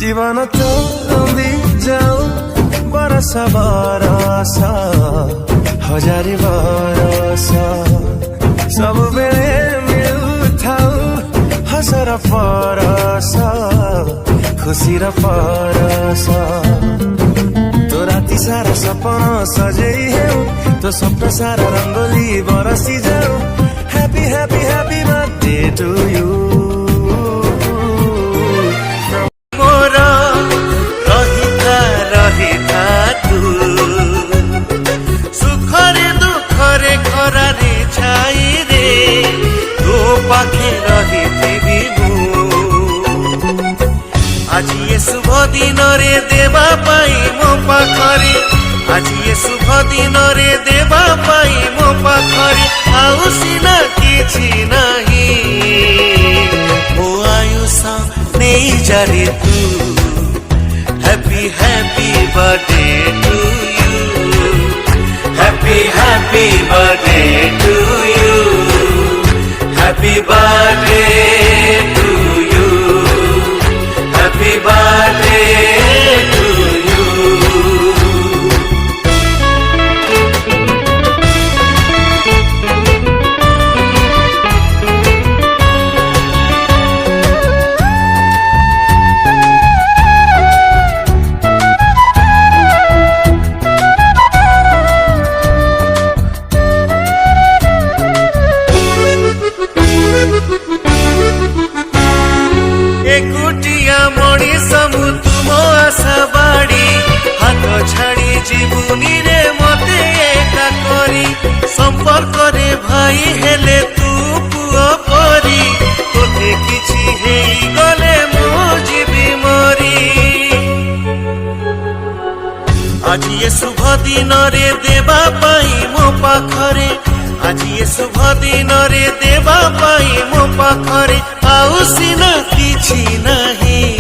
जीवन चलि जाऊ बरस बरस हजारी बरस सब बेले मिलुथाऊ हसर परस खुशी र परस तो राति सारा सपना सजई हेऊ तो स्वप्न सारा रंगोली बरसी जाऊ happy happy happy birthday to you आज ये शुभ दिन रे देवा पाई मो पाखरे आज ये शुभ दिन रे देवा पाई मो पाखरे आउ सिना किछि नाही मो आयुष नहीं जारे तू happy happy birthday to you happy happy birthday to you happy birthday to you Happy birthday to you. एकुटिया मणिष मु तुम आशा बाड़ी हाथ छाड़ी जीवनी रे मते एका करी संपर्क रे भाई हेले तू पुआ परी तोते किछि हेई गले मो जीवी मरी आज ये शुभ दिन रे देवा पाई मो पाखरे आज ये शुभ दिन रे देवा पाई मो पाखरे आउ सिना किछि नाही